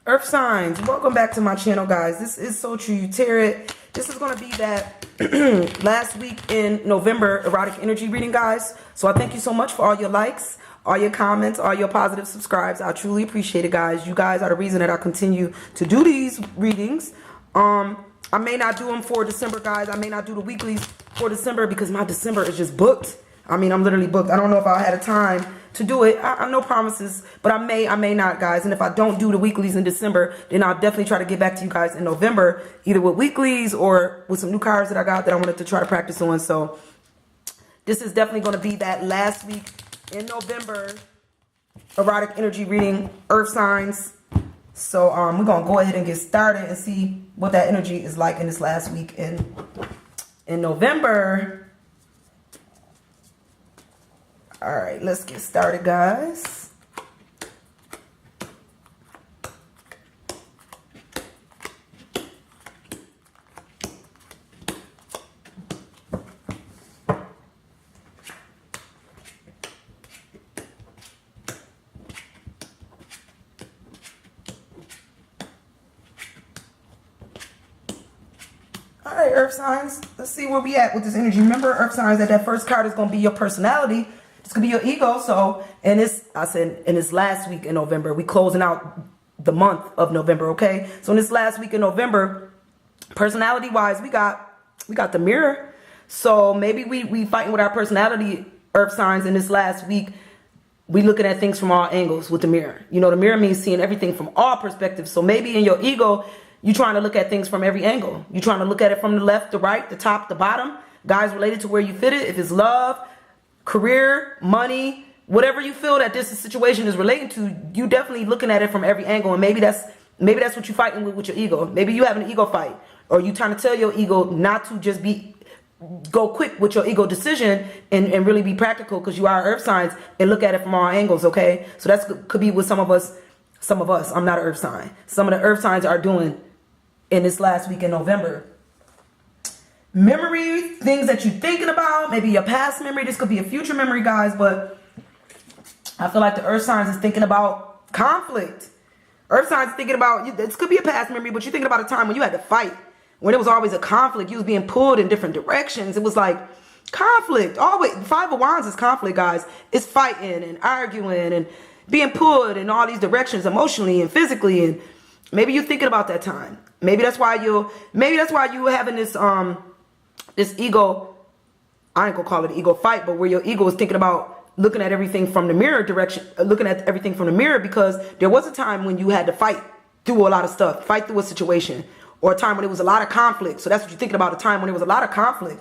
Earth signs, welcome back to my channel, guys. This is So True You Tarot. This is going to be that last week in November erotic energy reading, guys. So I thank you so much for all your likes, all your comments, all your positive subscribes. I truly appreciate it, guys. You guys are the reason that I continue to do these readings. I may not do them for December, guys. I may not do the weeklies for December because my December is just booked. I mean, I'm literally booked. I don't know if I had a time to do it. I no promises, but I may not, guys. And if I don't do the weeklies in December, then I'll definitely try to get back to you guys in November, either with weeklies or with some new cards that I got that I wanted to try to practice on. So this is definitely going to be that last week in November erotic energy reading, earth signs. So we're going to go ahead and get started and see what that energy is like in this last week in November. All right, let's get started, guys. All right, earth signs. Let's see where we at with this energy. Remember, earth signs, that first card is going to be your personality. It's gonna be your ego. So, and I said in this last week in November, we closing out the month of November. Okay, so in this last week in November, personality wise, we got the mirror. So maybe we fighting with our personality, earth signs. In this last week, we looking at things from all angles with the mirror. You know, the mirror means seeing everything from all perspectives. So maybe in your ego, you're trying to look at things from every angle. You're trying to look at it from the left, the right, the top, the bottom. Guys, related to where you fit it. If it's love, career, money, whatever you feel that this situation is relating to, you definitely looking at it from every angle. And maybe that's what you're fighting with your ego. Maybe you having an ego fight, or you trying to tell your ego not to just go quick with your ego decision and really be practical, because you are earth signs, and look at it from all angles. Okay, so that's could be what some of us. I'm not an earth sign. Some of the earth signs are doing in this last week in November. Memory, things that you're thinking about, maybe your past memory. This could be a future memory, guys, but I feel like the earth signs is thinking about conflict. Earth signs thinking about, this could be a past memory, but you're thinking about a time when you had to fight, when there was always a conflict. You was being pulled in different directions. It was like conflict. Always, Five of Wands is conflict, guys. It's fighting and arguing and being pulled in all these directions emotionally and physically. And maybe you're thinking about that time. Maybe that's why you were having this ego, I ain't gonna call it an ego fight, but where your ego is thinking about looking at everything from the mirror direction, looking at everything from the mirror, because there was a time when you had to fight through a lot of stuff, fight through a situation, or a time when there was a lot of conflict. So that's what you're thinking about, a time when there was a lot of conflict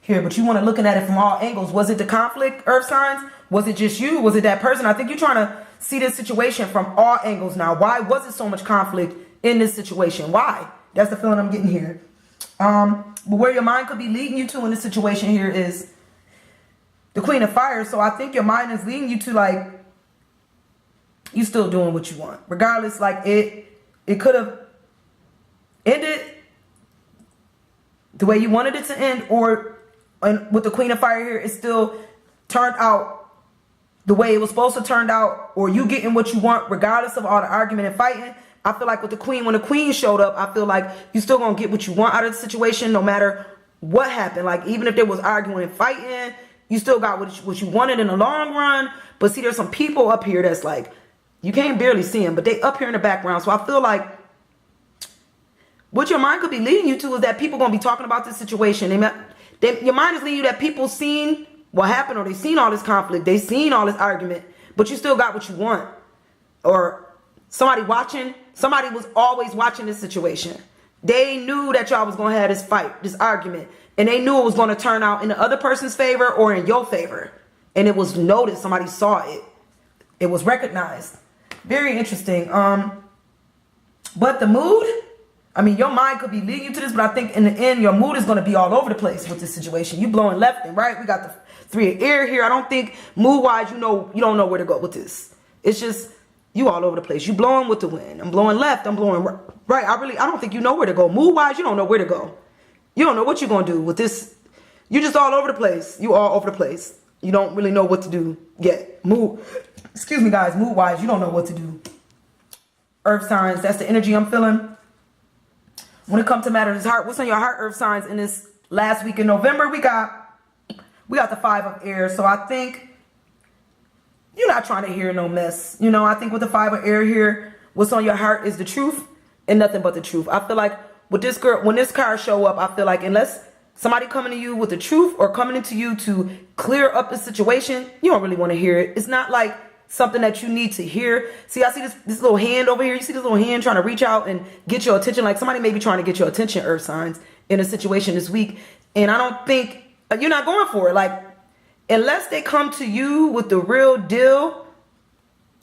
here, but you want to looking at it from all angles. Was it the conflict, earth signs? Was it just you? Was it that person? I think you're trying to see this situation from all angles now. Why was it so much conflict in this situation? Why? That's the feeling I'm getting here. But where your mind could be leading you to in this situation here is the Queen of Fire. So I think your mind is leading you to, like, you still doing what you want. Regardless, like it could have ended the way you wanted it to end, and with the Queen of Fire here, it still turned out the way it was supposed to turn out, or you getting what you want regardless of all the argument and fighting. I feel like with the Queen, when the Queen showed up, I feel like you still gonna get what you want out of the situation, no matter what happened. Like, even if there was arguing and fighting, you still got what you wanted in the long run. But see, there's some people up here that's like, you can't barely see them, but they up here in the background. So I feel like what your mind could be leading you to is that people gonna be talking about this situation. Your mind is leading you that people seen what happened, or they seen all this conflict, they seen all this argument, but you still got what you want. Or somebody was always watching this situation. They knew that y'all was going to have this fight, this argument, and they knew it was going to turn out in the other person's favor or in your favor. And it was noticed. Somebody saw it. It was recognized. Very interesting. But the mood, I mean, your mind could be leading you to this, but I think in the end, your mood is going to be all over the place with this situation. You blowing left and right. We got the Three of Air here. I don't think mood-wise, you don't know where to go with this. It's just, you all over the place. You blowing with the wind. I'm blowing left. I'm blowing right. I don't think you know where to go. Mood-wise, you don't know where to go. You don't know what you're going to do with this. You just all over the place. You all over the place. You don't really know what to do yet. Excuse me, guys. Mood-wise, you don't know what to do. Earth signs. That's the energy I'm feeling. When it comes to matters of heart, what's on your heart, Earth signs, in this last week in November? We got the 5 of air. So I think you're not trying to hear no mess. You know, I think with the 5 of air here, what's on your heart is the truth and nothing but the truth. I feel like with this girl, when this card show up, I feel like unless somebody coming to you with the truth or coming into you to clear up the situation, you don't really want to hear it. It's not like something that you need to hear. See, I see this little hand over here. You see this little hand trying to reach out and get your attention. Like somebody may be trying to get your attention, Earth signs, in a situation this week. And I don't think you're not going for it. Like, unless they come to you with the real deal,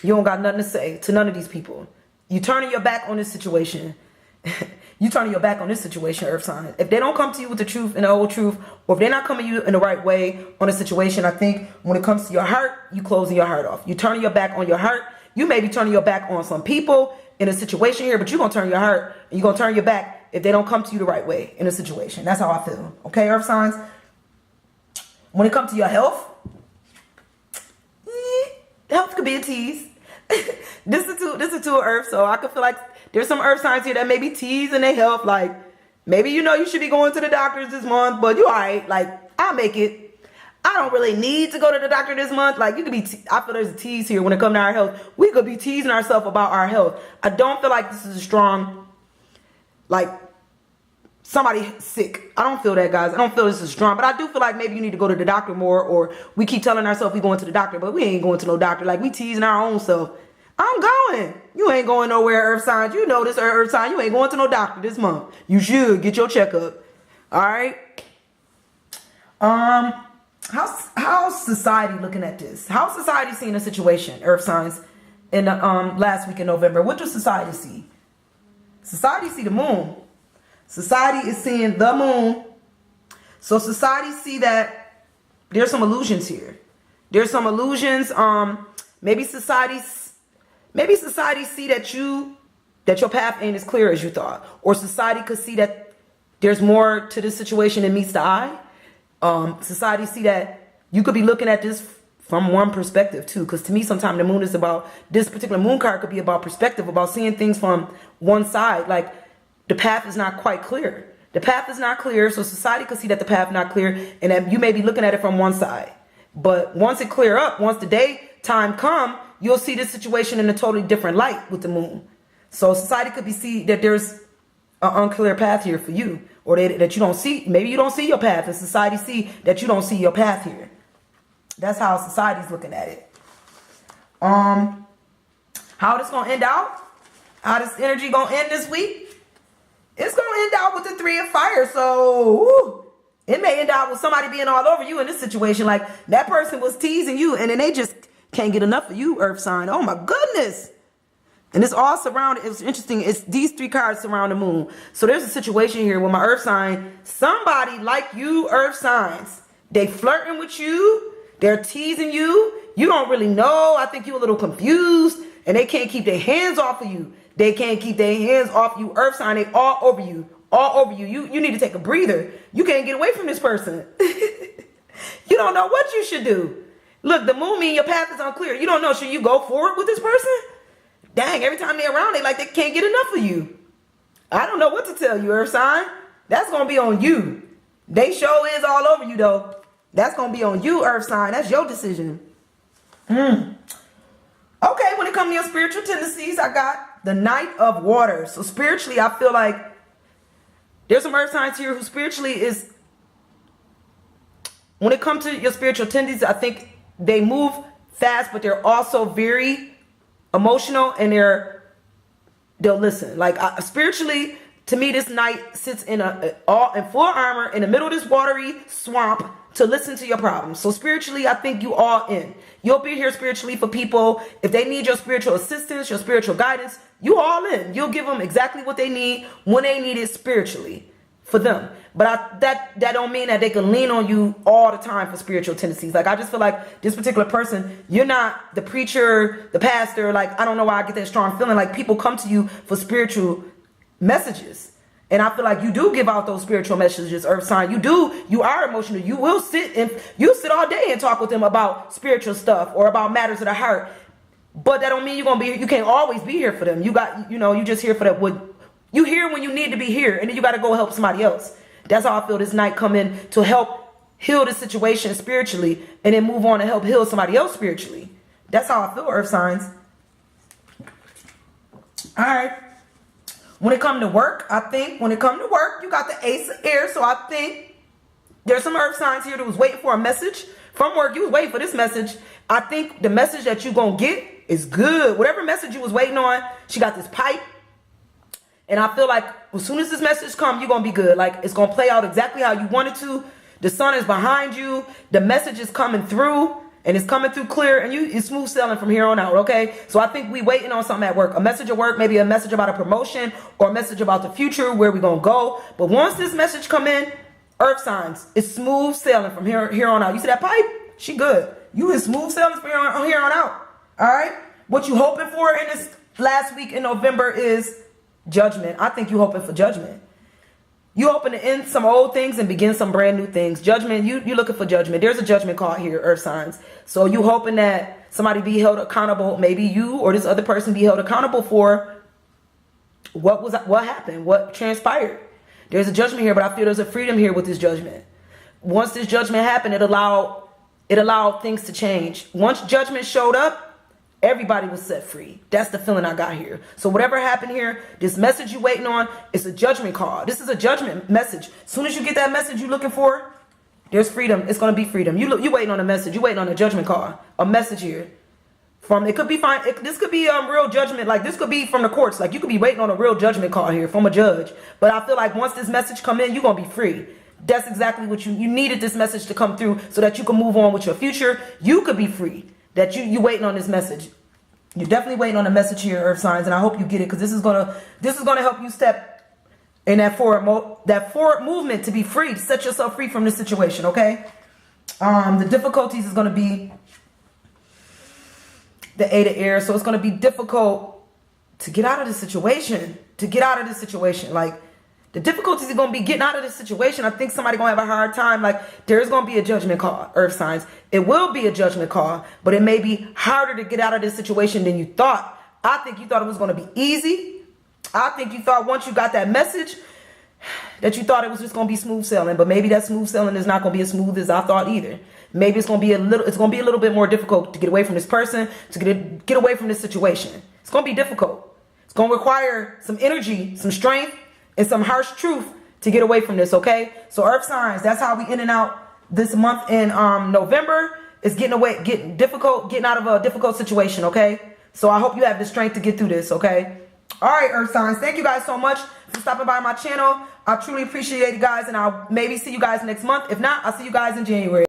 you don't got nothing to say to none of these people. You turning your back on this situation. You turning your back on this situation, Earth sign. If they don't come to you with the truth and the whole truth, or if they're not coming to you in the right way on a situation, I think when it comes to your heart, you closing your heart off. You turning your back on your heart. You may be turning your back on some people in a situation here, but you're going to turn your heart and you're going to turn your back if they don't come to you the right way in a situation. That's how I feel. Okay, Earth signs? When it comes to your health, health could be a tease. This is two of Earth, so I could feel like there's some Earth signs here that may be teasing their health. Like, maybe you know you should be going to the doctors this month, but you all right. Like, I'll make it. I don't really need to go to the doctor this month. Like, you could be, I feel there's a tease here when it comes to our health. We could be teasing ourselves about our health. I don't feel like this is a strong, like, somebody sick. I don't feel that, guys. I don't feel this is strong, but I do feel like maybe you need to go to the doctor more, or we keep telling ourselves we going to the doctor, but we ain't going to no doctor. Like, we teasing our own self. I'm going. You ain't going nowhere, Earth signs. You know this, Earth sign. You ain't going to no doctor this month. You should get your checkup. All right. How's society looking at this? How's society seeing the situation, Earth signs, in the last week in November? What does society see? Society see the moon. Society is seeing the moon. So society see that there's some illusions here. There's some illusions. Maybe society see that your path ain't as clear as you thought. Or society could see that there's more to this situation than meets the eye. Society see that you could be looking at this from one perspective too. Because to me, sometimes the moon is about, this particular moon card could be about perspective, about seeing things from one side. Like, the path is not quite clear. The path is not clear, so society could see that the path not clear, and that you may be looking at it from one side. But once it clear up, once the daytime come, you'll see this situation in a totally different light with the moon. So society could be see that there's an unclear path here for you, or that you don't see. Maybe you don't see your path, and society see that you don't see your path here. That's how society's looking at it. How this gonna end out? How this energy gonna end this week? It's going to end out with the 3 of fire. So it may end out with somebody being all over you in this situation. Like, that person was teasing you and then they just can't get enough of you, Earth sign. Oh my goodness. And it's all surrounded. It's interesting. It's these 3 cards surround the moon. So there's a situation here with my Earth sign. Somebody like you, Earth signs, they flirting with you. They're teasing you. You don't really know. I think you're a little confused and they can't keep their hands off of you. They can't keep their hands off you, Earth sign. They all over you. All over you. You need to take a breather. You can't get away from this person. You don't know what you should do. Look, the moon means your path is unclear. You don't know. Should you go forward with this person? Dang, every time they're around, they like they can't get enough of you. I don't know what to tell you, Earth sign. That's going to be on you. They show is all over you, though. That's going to be on you, Earth sign. That's your decision. Okay, when it comes to your spiritual tendencies, I got the Knight of Water. So spiritually, I feel like there's some Earth signs here who spiritually is, when it comes to your spiritual tendencies, I think they move fast, but they're also very emotional, and they'll listen. Like, spiritually, to me, this knight sits in full armor in the middle of this watery swamp to listen to your problems. So spiritually, I think you all in. You'll be here spiritually for people. If they need your spiritual assistance, your spiritual guidance, you all in. You'll give them exactly what they need when they need it spiritually for them. But that don't mean that they can lean on you all the time for spiritual tendencies. Like, I just feel like this particular person, you're not the preacher, the pastor. Like, I don't know why I get that strong feeling. Like, people come to you for spiritual messages. And I feel like you do give out those spiritual messages, Earth sign. You are emotional. You will sit all day and talk with them about spiritual stuff or about matters of the heart. But that don't mean you're gonna be here. You can't always be here for them. You got, you know, you just here for that. You here when you need to be here, and then you got to go help somebody else. That's how I feel this night come in, to help heal the situation spiritually, and then move on and help heal somebody else spiritually. That's how I feel, earth signs. All right. When it comes to work, I think when it comes to work, you got the ace of air. So I think there's some earth signs here that was waiting for a message from work. You was waiting for this message. I think the message that you going to get is good. Whatever message you was waiting on, she got this pipe. And I feel like as soon as this message comes, you're going to be good. Like, it's going to play out exactly how you want it to. The sun is behind you. The message is coming through. And it's coming through clear. And it's smooth sailing from here on out, okay? So I think we waiting on something at work. A message at work, maybe a message about a promotion, or a message about the future, where we going to go. But once this message come in, earth signs, it's smooth sailing from here on out. You see that pipe? She good. You is smooth sailing from here on out. All right? What you hoping for in this last week in November is judgment. I think you hoping for judgment. You hoping to end some old things and begin some brand new things. Judgment, you looking for judgment. There's a judgment card here, earth signs. So you hoping that somebody be held accountable, maybe you or this other person be held accountable for what happened, what transpired. There's a judgment here, but I feel there's a freedom here with this judgment. Once this judgment happened, it allowed things to change. Once judgment showed up, everybody was set free. That's the feeling I got here. So whatever happened here, this message you waiting on, it's a judgment card. This is a judgment message. As soon as you get that message you looking for, there's freedom. It's going to be freedom. You waiting on a message. You waiting on a judgment card. A message here. It could be fine. This could be real judgment. Like, this could be from the courts. Like, you could be waiting on a real judgment card here from a judge. But I feel like once this message come in, you're going to be free. That's exactly what you needed this message to come through so that you can move on with your future. You could be free. That you waiting on this message. You're definitely waiting on a message here, earth signs, and I hope you get it, because this is gonna help you step in that forward movement to be free, to set yourself free from this situation. Okay. The difficulties is gonna be the 8 of air, so it's gonna be difficult to get out of this situation. Like, the difficulties are going to be getting out of this situation. I think somebody going to have a hard time. Like, there's going to be a judgment call, earth signs. It will be a judgment call, but it may be harder to get out of this situation than you thought. I think you thought it was going to be easy. I think you thought once you got that message that you thought it was just going to be smooth sailing, but maybe that smooth sailing is not going to be as smooth as I thought either. Maybe it's going to be a little bit more difficult to get away from this person, to get away from this situation. It's going to be difficult. It's going to require some energy, some strength, and some harsh truth to get away from this, okay? So earth signs, that's how we in and out this month in November. Is getting out of a difficult situation, okay? So I hope you have the strength to get through this, okay? All right, earth signs, thank you guys so much for stopping by my channel. I truly appreciate it, guys, and I'll maybe see you guys next month. If not, I'll see you guys in January.